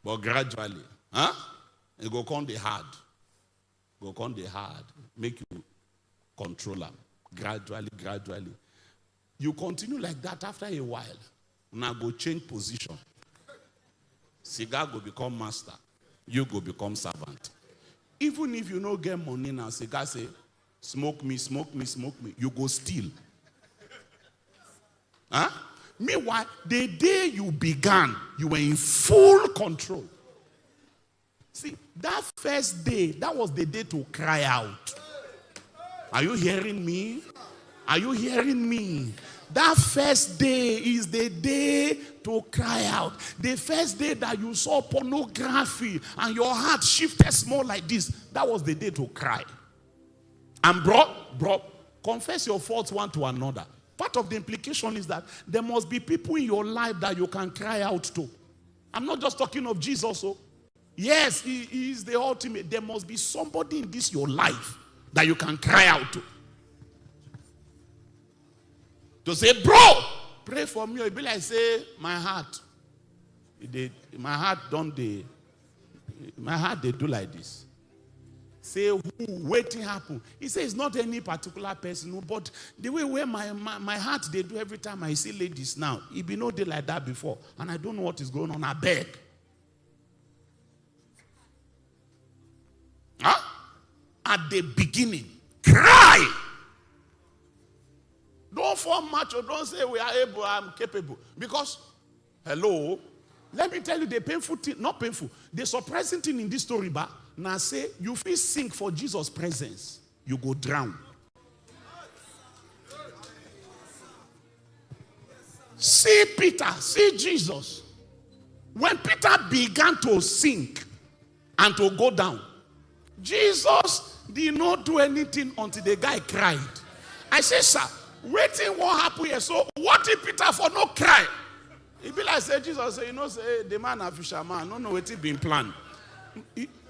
but gradually, it go come the hard. Go come the hard. Make you control them. Gradually. You continue like that after a while. Now go change position. Cigar go become master. You go become servant. Even if you no get money now, cigar say, smoke me. You go steal. Meanwhile, the day you began, you were in full control. See, that first day, that was the day to cry out. Are you hearing me? Are you hearing me? That first day is the day to cry out. The first day that you saw pornography and your heart shifted small like this, that was the day to cry. And bro, confess your faults one to another. Part of the implication is that there must be people in your life that you can cry out to. I'm not just talking of Jesus. Yes, he is the ultimate. There must be somebody in this your life that you can cry out to. To say, bro, pray for me. It be like say, my heart they do like this. Say, who, waiting happen. He says, it's not any particular person, but the way where my heart they do every time I see ladies now, it be no day like that before, and I don't know what is going on. I beg. At the beginning, cry. Don't form macho. Don't say we are able, I'm capable. Because, hello, let me tell you the painful thing, not painful, the surprising thing in this story, now say, you feel sink for Jesus' presence, you go drown. See Peter, see Jesus. When Peter began to sink and to go down, Jesus did not do anything until the guy cried. I say, sir, waiting what happened here. So what did Peter for no cry? It be like say Jesus say, say the man a fisherman. No, what it been planned.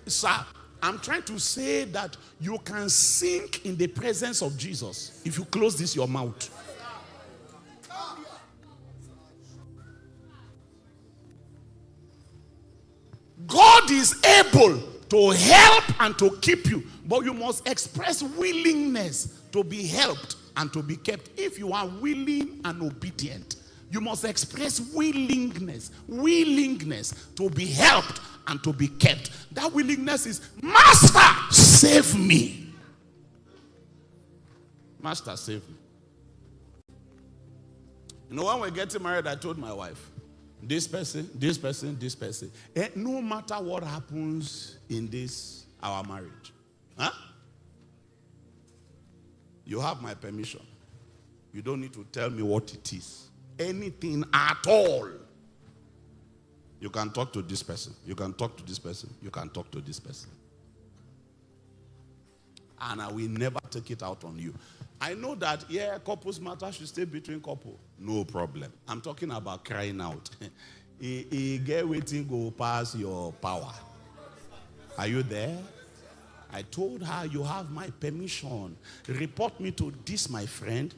Sir, I'm trying to say that you can sink in the presence of Jesus if you close this your mouth. God is able to help and to keep you, but you must express willingness to be helped and to be kept. If you are willing and obedient, you must express willingness to be helped and to be kept. That willingness is, Master, save me. Master, save me. When we're getting married, I told my wife, this person. No matter what happens in this, our marriage, you have my permission. You don't need to tell me what it is. Anything at all. You can talk to this person. You can talk to this person. You can talk to this person. And I will never take it out on you. I know that, couples matter should stay between couple. No problem. I'm talking about crying out. Get waiting go past your power. Are you there? I told her, you have my permission. Report me to this my friend,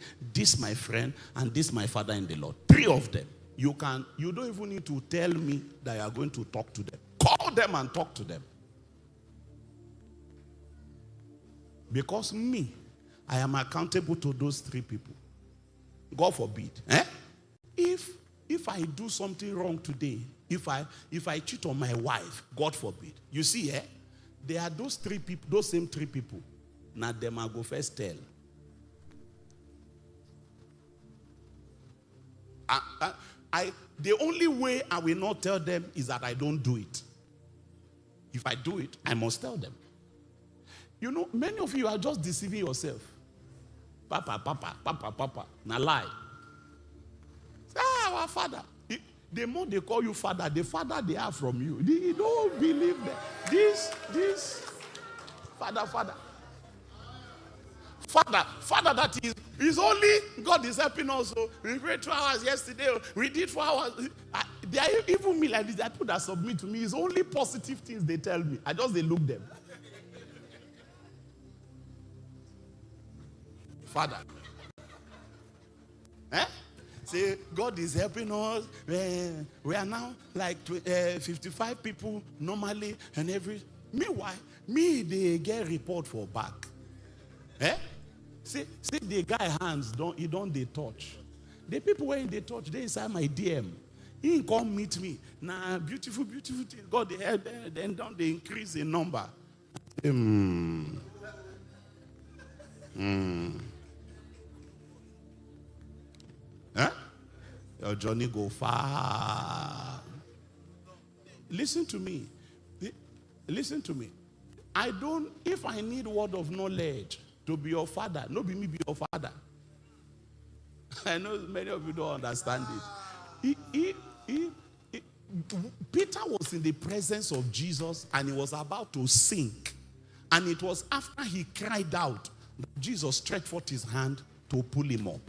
and this my father in the Lord. 3 of them. You don't even need to tell me that you are going to talk to them. Call them and talk to them. Because me, I am accountable to those 3 people. God forbid. If I do something wrong today, if I cheat on my wife, God forbid. You see, there are those 3 people, those same 3 people. Now them I go first tell. The only way I will not tell them is that I don't do it. If I do it, I must tell them. Many of you are just deceiving yourself. Papa. Now lie. Our father. The more they call you father, the father they are from you. You don't believe that. This father. Father that is only God is helping us. We prayed 2 hours yesterday. We did 4 hours. They are even me like this. That people that submit to me is only positive things they tell me. They look them. Father. Say, God is helping us. We are now like 55 people normally and every. Meanwhile, they get report for back. Eh? See the guy hands, he don't they touch. The people when they touch, they inside my DM. He come meet me. Nah, beautiful thing. God, they help, then don't they increase the number. Huh? Your journey go far. Listen to me. Listen to me. If I need word of knowledge to be your father, no be me be your father. I know many of you don't understand it. Peter was in the presence of Jesus and he was about to sink. And it was after he cried out that Jesus stretched forth his hand to pull him up.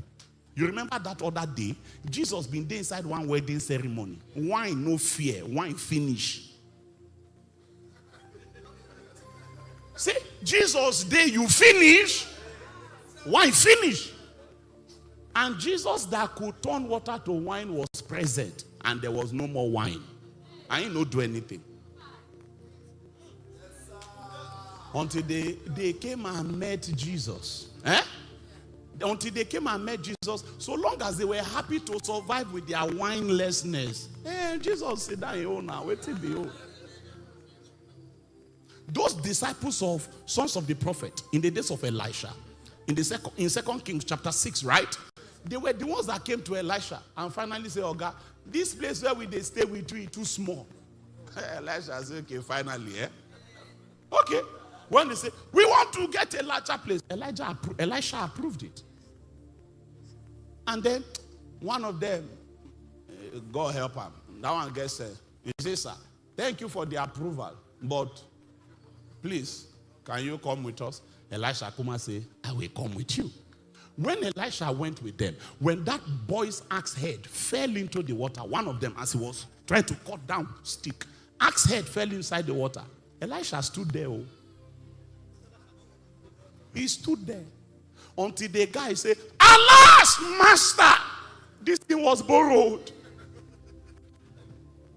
You remember that other day? Jesus been there inside one wedding ceremony. Wine, no fear. Wine finish. See, Jesus day you finish. Wine finish. And Jesus that could turn water to wine was present. And there was no more wine. I ain't no do anything. Until they came and met Jesus. Until they came and met Jesus, so long as they were happy to survive with their winelessness. Jesus said that now, wait till be. Those disciples of sons of the prophet in the days of Elisha, in 2 Kings chapter 6, right? They were the ones that came to Elisha and finally said, "Oh God, this place where we they stay with you is too small." Elisha said, "Okay, finally, okay." When they say, "We want to get a larger place," Elisha approved it. And then one of them, God help him, that one gets said, he says, "Sir, thank you for the approval, but please, can you come with us?" Elisha Kuma say, "I will come with you." When Elisha went with them, when that boy's axe head fell into the water, one of them, as he was trying to cut down stick, axe head fell inside the water. Elisha stood there. He stood there until the guy said, "Alas, master, this thing was borrowed."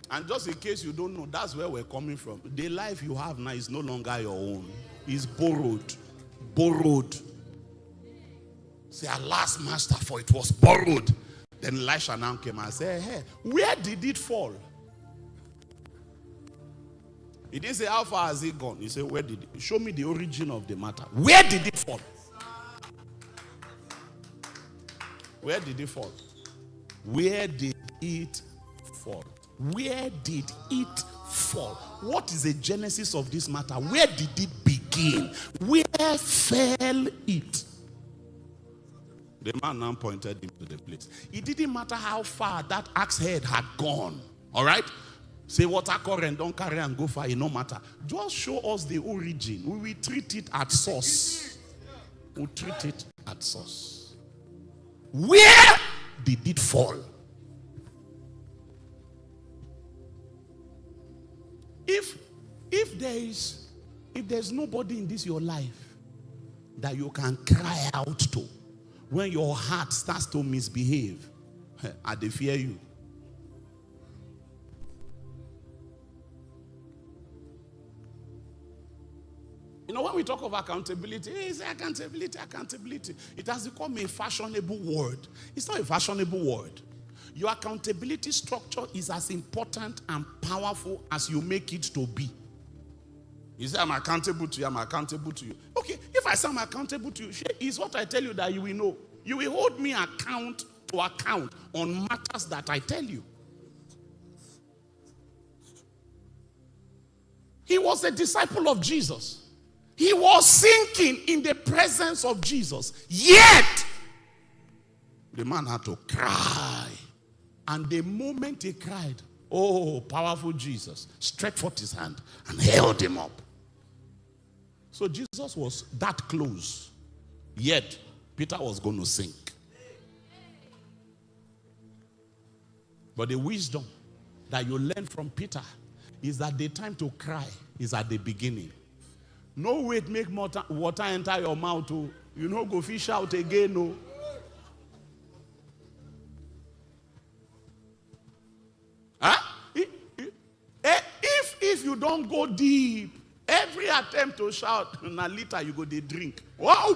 And just in case you don't know, that's where we're coming from. The life you have now is no longer your own. It's borrowed. Borrowed. Say, "Alas, master, for it was borrowed." Then Elisha now came and said, "Hey, where did it fall?" He didn't say, "How far has it gone?" He said, "Where did it? Show me the origin of the matter. Where did it fall?" Where did it fall? Where did it fall? Where did it fall? What is the genesis of this matter? Where did it begin? Where fell it? The man now pointed him to the place. It didn't matter how far that axe head had gone. All right? Say water current, don't carry and go far, it no matter. Just show us the origin. We will treat it at source. We'll treat it at source. Where did it fall? If there's nobody in this your life that you can cry out to when your heart starts to misbehave, I dey fear you. You know, when we talk of accountability, it's accountability. It has become a fashionable word. It's not a fashionable word. Your accountability structure is as important and powerful as you make it to be. You say, "I'm accountable to you, I'm accountable to you." Okay, if I say I'm accountable to you, it's what I tell you that you will know. You will hold me account on matters that I tell you. He was a disciple of Jesus. He was sinking in the presence of Jesus. Yet, the man had to cry. And the moment he cried, oh, powerful Jesus stretched forth his hand and held him up. So Jesus was that close. Yet, Peter was going to sink. But the wisdom that you learn from Peter is that the time to cry is at the beginning. No wait, make water enter your mouth. You know, go fish out again. No. don't go deep, every attempt to shout, na later you go they drink. Wow,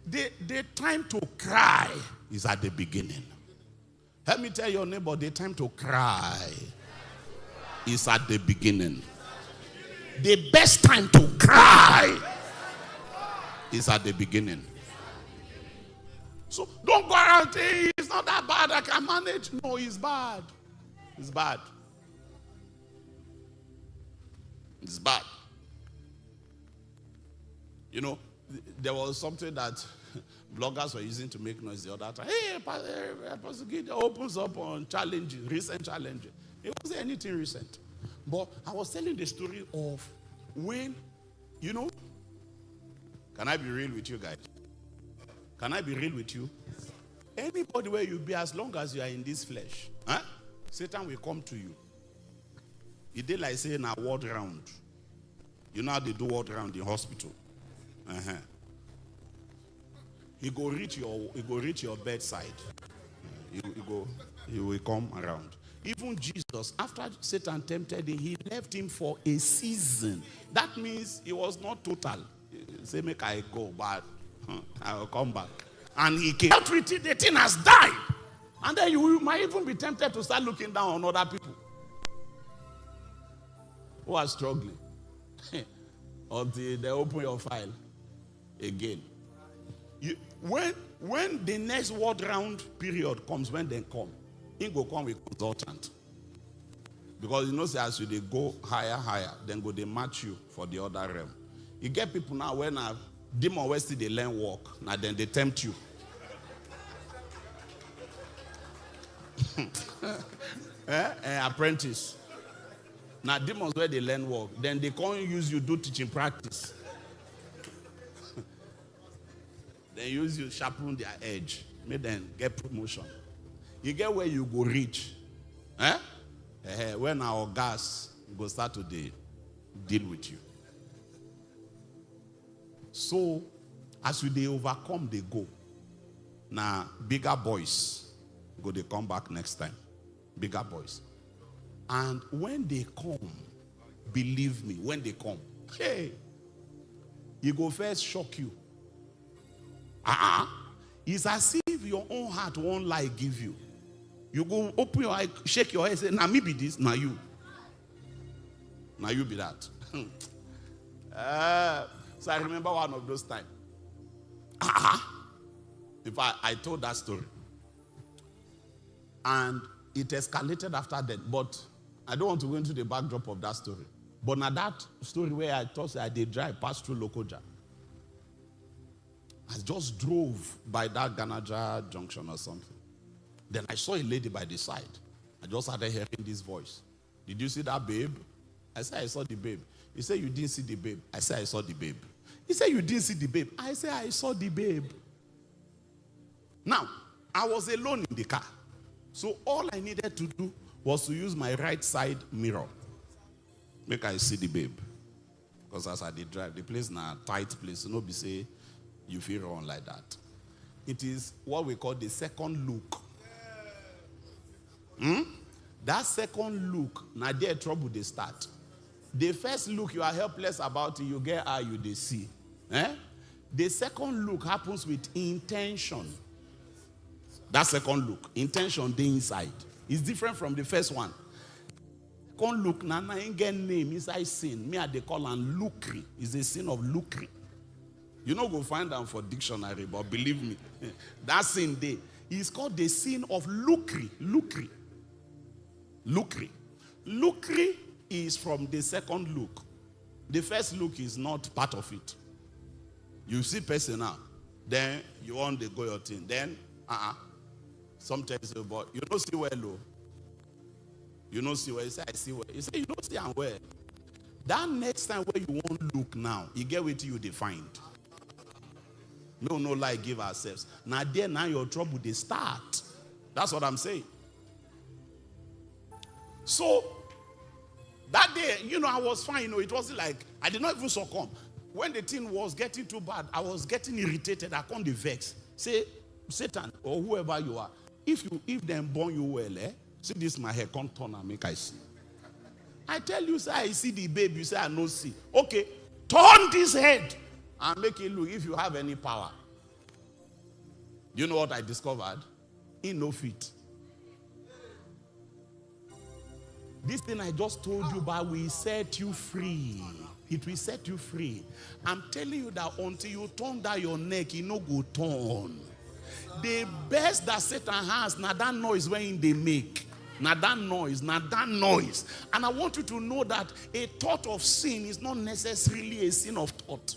the time to cry is at the beginning. Help me tell your neighbor, the time to cry is at the beginning. The best time to cry is at the beginning. So don't go around saying it's not that bad, I can manage. No, it's bad. It's bad. It's bad. You know, there was something that bloggers were using to make noise the other time. Hey, Pastor Gideon opens up on challenges, recent challenges. It wasn't anything recent. But I was telling the story of when, you know, can I be real with you guys? Can I be real with you? Anybody where you be, as long as you are in this flesh, Satan will come to you. It did like saying a ward round. You know how they do ward round in hospital. He go reach your bedside. He will come around. Even Jesus, after Satan tempted him, he left him for a season. That means it was not total. Say, make I go, but I will come back. And he came. The thing has died. And then you might even be tempted to start looking down on other people who are struggling. Until they open your file again. When the next word round period comes, when they come, he go come with consultant. Because you know, as you they go higher, then go they match you for the other realm. You get people now when demon west they learn walk, now then they tempt you. Apprentice. Now demons where they learn walk, then they can't use you do teaching practice. Then use you sharpen their edge, make them get promotion. You get where you go reach. When our gas go start to deal with you. So as they overcome, they go. Now bigger boys go they come back next time. Bigger boys. And when they come, believe me, when they come, hey, you go first shock you. It's as if your own heart won't lie give you. You go open your eye, shake your head, say, now me be this, now you. Now you be that. So I remember one of those times. If I told that story. And it escalated after that. But I don't want to go into the backdrop of that story. But now that story where I thought I did drive past through Lokoja. I just drove by that Ganaja junction or something. Then I saw a lady by the side. I just started hearing this voice. Did you see that babe? I said, I saw the babe. He said, you didn't see the babe. I said, I saw the babe. He said, you didn't see the babe. I said, I saw the babe. Now, I was alone in the car. So all I needed to do was to use my right side mirror. Make I see the babe. Because as I did drive, the place now a tight place. Nobody say you feel wrong like that. It is what we call the second look. That second look, now there trouble they start. The first look, you are helpless about it, you get how you they see. The second look happens with intention. That second look, intention the inside. It's different from the first one. Second look, na ain't get name inside sin. Me they call an lucre. It's a sin of lucre. You know, go find them for dictionary, but believe me, that sin there is called the sin of lucre. Lucre. Lucre. Lucre is from the second look. The first look is not part of it. You see person now, then you want to go your thing. Then, sometimes, but you don't see well, though. You don't see well. You say, I see well. You say, you don't see I'm well. That next time where you won't look now, you get what you defined. No lie, give ourselves. Now there, now your trouble, they start. That's what I'm saying. So, that day, I was fine. It wasn't like, I did not even succumb. When the thing was getting too bad, I was getting irritated. I can't vex. Say, Satan, or whoever you are, if them born you well, see this my hair, can't turn and make I see. I tell you, say, I see the babe, you say, I no see. Okay, turn this head and make it look if you have any power. You know what I discovered? In no fit. This thing I just told you about will set you free. It will set you free. I'm telling you that until you turn down your neck, you no go turn. The best that Satan has, now that noise when they make. Now that noise, now that noise. And I want you to know that a thought of sin is not necessarily a sin of thought.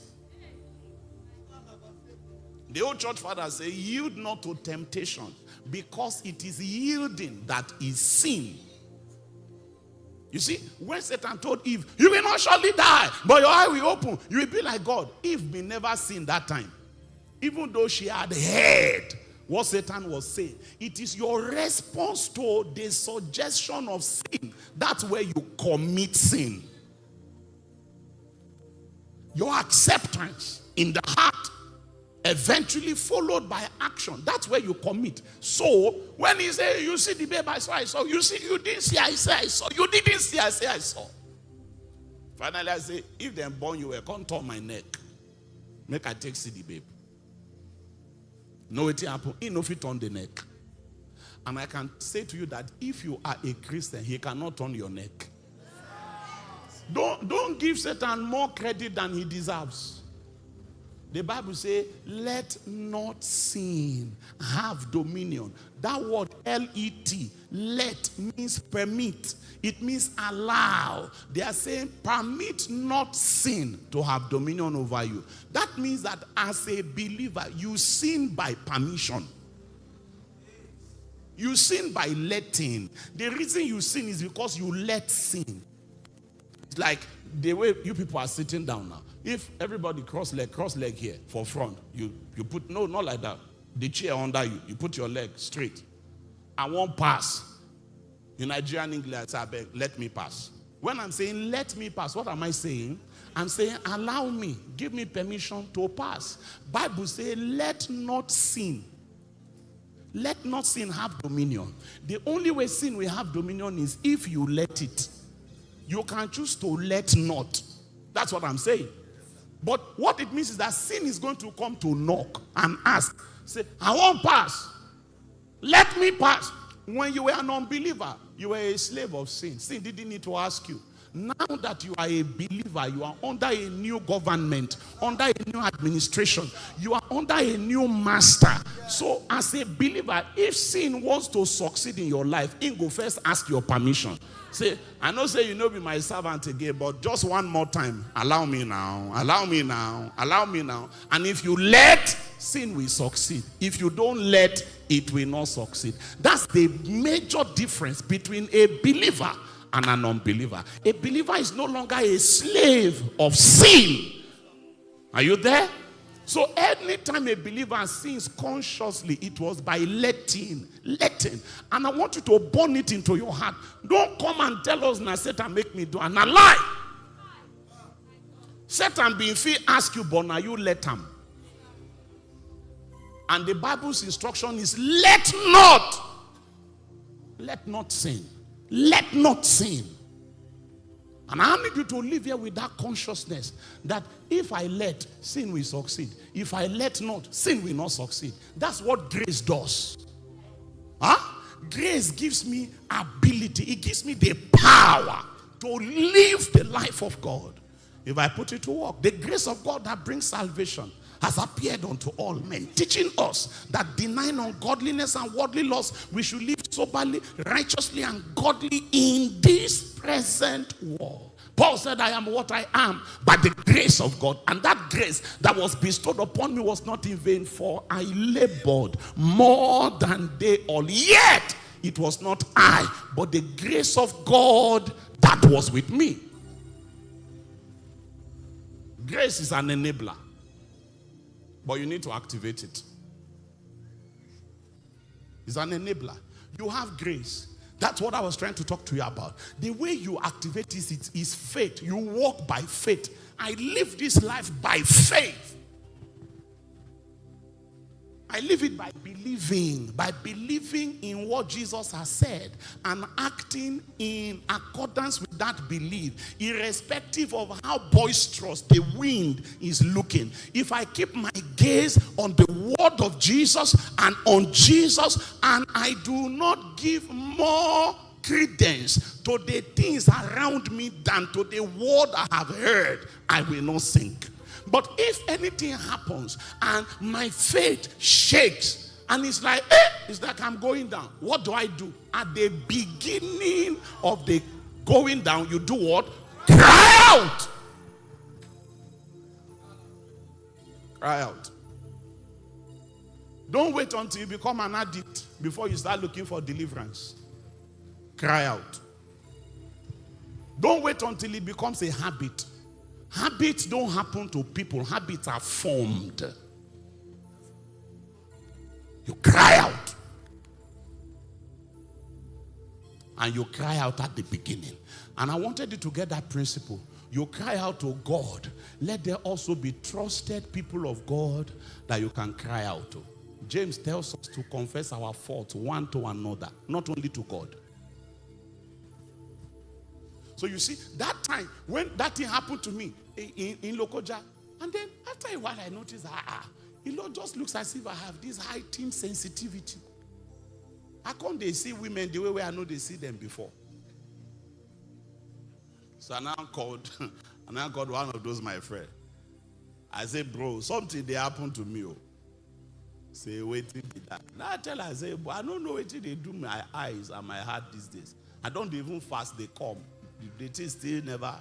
The old church fathers say, yield not to temptation, because it is yielding that is sin. You see, when Satan told Eve, you will not surely die, but your eye will open, you will be like God. Eve may never sin that time. Even though she had heard what Satan was saying, it is your response to the suggestion of sin. That's where you commit sin. Your acceptance in the heart, eventually followed by action. That's where you commit. So, when he say, you see the babe, I saw. You see, you didn't see, I saw. You didn't see, I saw. Finally, I say, if them born you, can't turn my neck. Make I take see the babe. No, it happen. He no fit on the neck. And I can say to you that if you are a Christian, he cannot turn your neck. Don't give Satan more credit than he deserves. The Bible says, let not sin have dominion. That word L-E-T, let, means permit. It means allow. They are saying, permit not sin to have dominion over you. That means that as a believer, you sin by permission. You sin by letting. The reason you sin is because you let sin. It's like the way you people are sitting down now. If everybody cross leg here for front, you put, no, not like that. The chair under you, you put your leg straight. I won't pass. In Nigerian English, I say, I beg, let me pass. When I'm saying let me pass, what am I saying? I'm saying allow me, give me permission to pass. Bible says, let not sin. Let not sin have dominion. The only way sin will have dominion is if you let it. You can choose to let not. That's what I'm saying. But what it means is that sin is going to come to knock and ask. Say, I won't pass. Let me pass. When you were an unbeliever, you were a slave of sin. Sin didn't need to ask you. Now that you are a believer, you are under a new government, under a new administration. You are under a new master. So as a believer, if sin wants to succeed in your life, it go first ask your permission. Say, I know say you know be my servant again, but just one more time. Allow me now. Allow me now. Allow me now. And if you let, sin will succeed. If you don't let, it will not succeed. That's the major difference between a believer and an unbeliever. A believer is no longer a slave of sin. Are you there? So anytime a believer sins consciously, it was by letting. And I want you to burn it into your heart. Don't come and tell us, now Satan make me do, and I lie. Satan being free ask you, but now you let him. And the Bible's instruction is let not sin. Let not sin. And I need you to live here with that consciousness that if I let, sin will succeed. If I let not, sin will not succeed. That's what grace does. Grace gives me ability. It gives me the power to live the life of God. If I put it to work, the grace of God that brings salvation has appeared unto all men, teaching us that denying ungodliness and worldly lust, we should live soberly, righteously, and godly in this present world. Paul said, I am what I am by the grace of God. And that grace that was bestowed upon me was not in vain, for I labored more than they all. Yet it was not I, but the grace of God that was with me. Grace is an enabler, but you need to activate it. It's an enabler. You have grace. That's what I was trying to talk to you about. The way you activate it is faith. You walk by faith. I live this life by faith. I live it by believing in what Jesus has said and acting in accordance with that belief, irrespective of how boisterous the wind is looking. If I keep my gaze on the word of Jesus and on Jesus, and I do not give more credence to the things around me than to the word I have heard, I will not sink. But if anything happens and my faith shakes and it's like I'm going down, what do I do? At the beginning of the going down, you do what? Cry out. Cry out. Don't wait until you become an addict before you start looking for deliverance. Cry out. Don't wait until it becomes a habit. Habits don't happen to people. Habits are formed. You cry out. And you cry out at the beginning. And I wanted you to get that principle. You cry out to God. Let there also be trusted people of God that you can cry out to. James tells us to confess our faults one to another, not only to God. So you see, that time, when that thing happened to me in Lokoja, and then after a while I noticed, it just looks as if I have this heightened sensitivity. How come they see women the way I know they see them before? So I now called one of those my friend. I said, bro, something they happened to me. Say, wait till that. Now I tell her, I say, but I don't know what they do my eyes and my heart these days. I don't even fast, they come. The thing still never.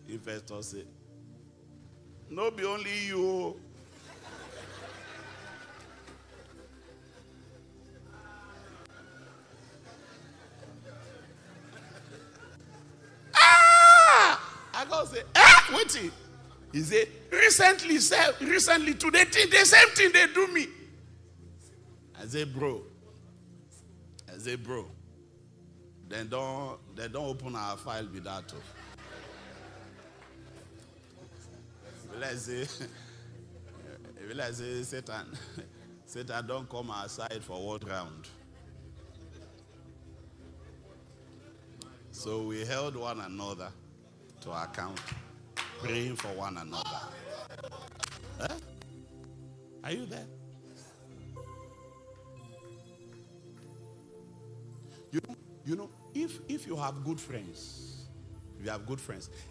Investor say, no be only you. I go say, wait. He say, recently today, the same thing they do me. I say, bro. Then don't open our file with that. Let's say Satan don't come outside for what round. So we held one another to account, praying for one another. Are you there? You know, if you have good friends,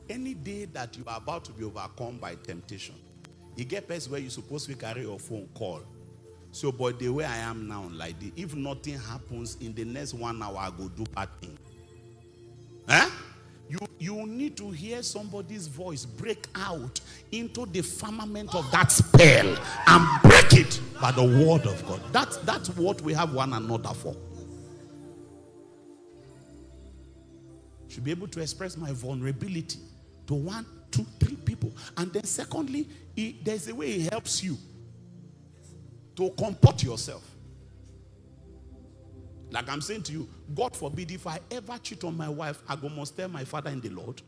any day that you are about to be overcome by temptation, you get places where you're supposed to carry your phone call. So, but the way I am now, like this, if nothing happens in the next 1 hour, I go do bad thing. You need to hear somebody's voice break out into the firmament of that spell and break it by the word of God. That's what we have one another for. Should be able to express my vulnerability to 1, 2, 3 people. And then secondly, there's a way it helps you to comport yourself. Like I'm saying to you, God forbid if I ever cheat on my wife, I must tell my father in the Lord.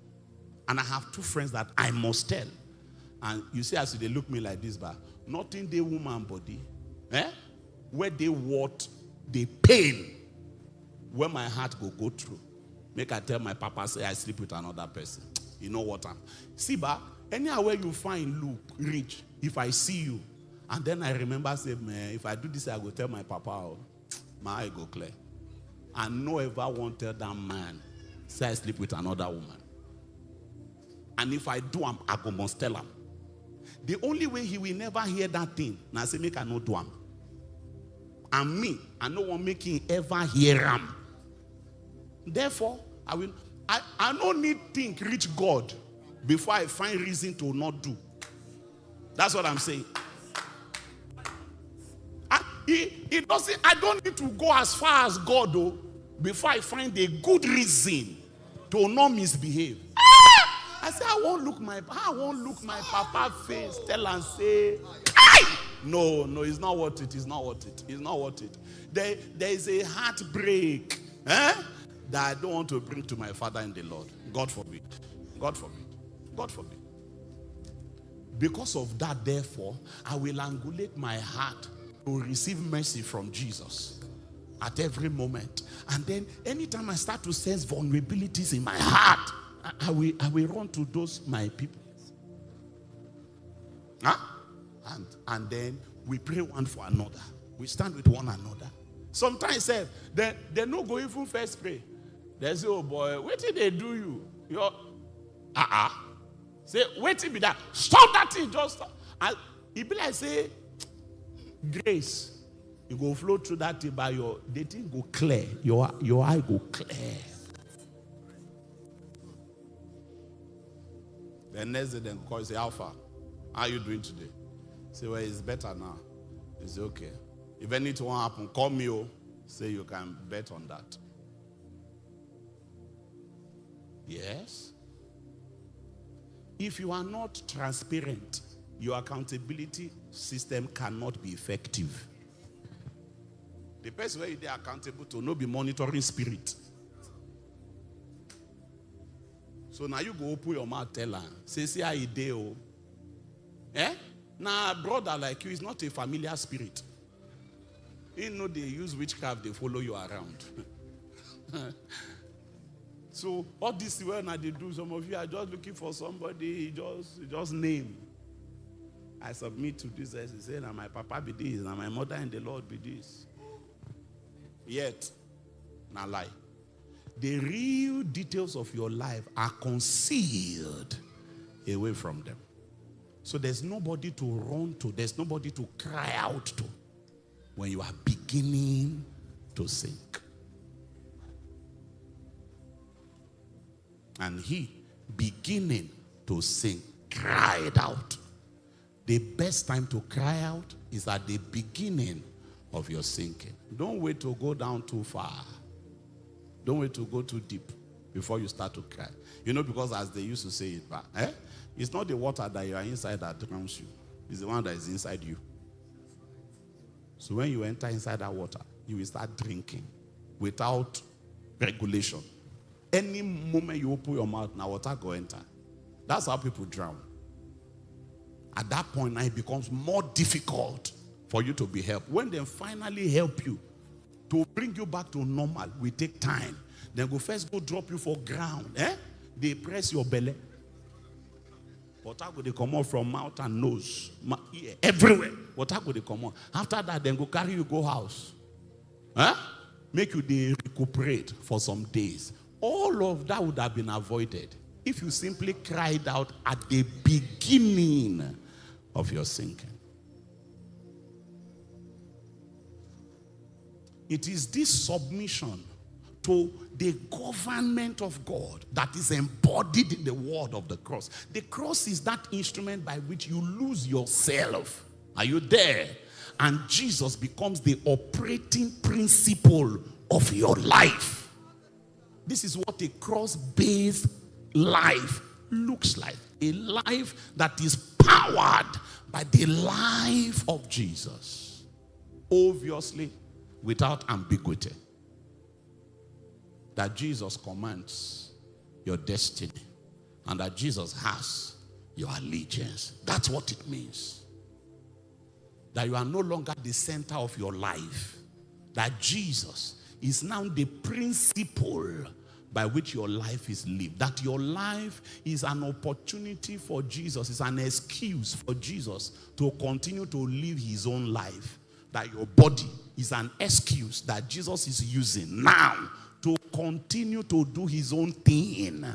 And I have 2 friends that I must tell. And you see, as they look me like this, but nothing they woman body, where they what the pain, where my heart go through. Make I tell my papa, say I sleep with another person. You know what I'm. See, but anywhere you find Luke, rich, if I see you, and then I remember, say, man, if I do this, I go tell my papa, my eye go clear. And no ever want to tell that man, say I sleep with another woman. And if I do, I go must tell him. The only way he will never hear that thing, now say, make I not do him. And me, I no one make him ever hear him. Therefore, I don't need think reach God before I find reason to not do. That's what I'm saying. It doesn't. I don't need to go as far as God though before I find a good reason to not misbehave. I say I won't look my papa face, tell and say, no, it's not worth it. It's not worth it. It's not worth it. There is a heartbreak that I don't want to bring to my father in the Lord. God forbid. God forbid. God forbid. Because of that, therefore, I will angulate my heart to receive mercy from Jesus at every moment. And then anytime I start to sense vulnerabilities in my heart, I will run to those my people. Huh? And then we pray one for another. We stand with one another. Sometimes they no go even first pray. They say, oh boy, what did they do you? You're say, wait till be that. Stop that thing. Just and it be like say, grace. You go flow through that thing by the thing go clear. Your eye go clear. The next day then call, say, Alpha, how are you doing today? Say, well, it's better now. He say, okay. If anything won't happen, call me. Oh, say you can bet on that. Yes. If you are not transparent, your accountability system cannot be effective. The person where you are accountable to no be monitoring spirit. So now you go open your mouth, tell her, say how you do. Now, brother like you is not a familiar spirit. You know they use witchcraft, they follow you around. So all this when they do, some of you are just looking for somebody, just name. I submit to this. I say, now my papa be this, now my mother and the Lord be this. Yet, now lie. The real details of your life are concealed away from them. So there's nobody to run to. There's nobody to cry out to when you are beginning to sink. And he, beginning to sink, cried out. The best time to cry out is at the beginning of your sinking. Don't wait to go down too far. Don't wait to go too deep before you start to cry. You know, because as they used to say it, but it's not the water that you are inside that drowns you. It's the one that is inside you. So when you enter inside that water, you will start drinking without regulation. Any moment you open your mouth, now water go enter. That's how people drown. At that point, now it becomes more difficult for you to be helped. When they finally help you, to bring you back to normal, we take time. Then go first go drop you for ground. They press your belly. Water go they come out from mouth and nose, ear, everywhere. Water go they come out. After that, then go carry you go house. Make you they recuperate for some days. All of that would have been avoided if you simply cried out at the beginning of your sinking. It is this submission to the government of God that is embodied in the word of the cross. The cross is that instrument by which you lose yourself. Are you there? And Jesus becomes the operating principle of your life. This is what a cross-based life looks like. A life that is powered by the life of Jesus. Obviously, without ambiguity. That Jesus commands your destiny. And that Jesus has your allegiance. That's what it means. That you are no longer the center of your life. That Jesus is now the principle by which your life is lived. That your life is an opportunity for Jesus. It's an excuse for Jesus to continue to live his own life. That your body is an excuse that Jesus is using now to continue to do his own thing.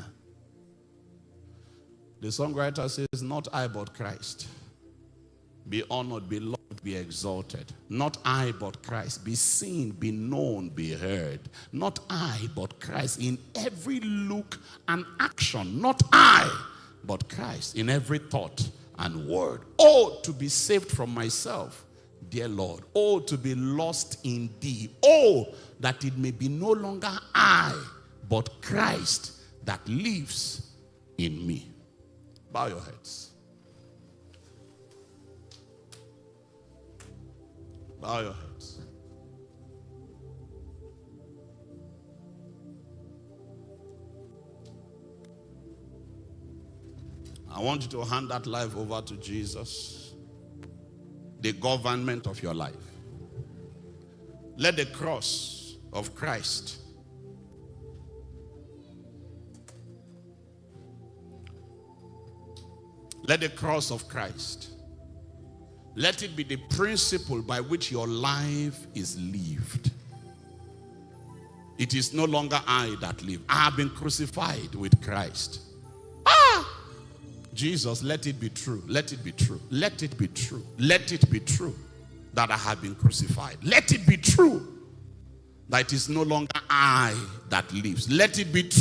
The songwriter says, not I but Christ. Be honored, be loved, be exalted. Not I but Christ. Be seen, be known, be heard. Not I but Christ in every look and action. Not I but Christ in every thought and word. Oh, to be saved from myself, dear Lord. Oh, to be lost in thee. Oh, that it may be no longer I, but Christ that lives in me. Bow your heads. Bow your heads. I want you to hand that life over to Jesus, the government of your life. Let the cross of Christ let it be the principle by which your life is lived. It is no longer I that live. I have been crucified with Christ. Jesus, let it be true. Let it be true. Let it be true. Let it be true that I have been crucified. Let it be true that it is no longer I that lives. Let it be true.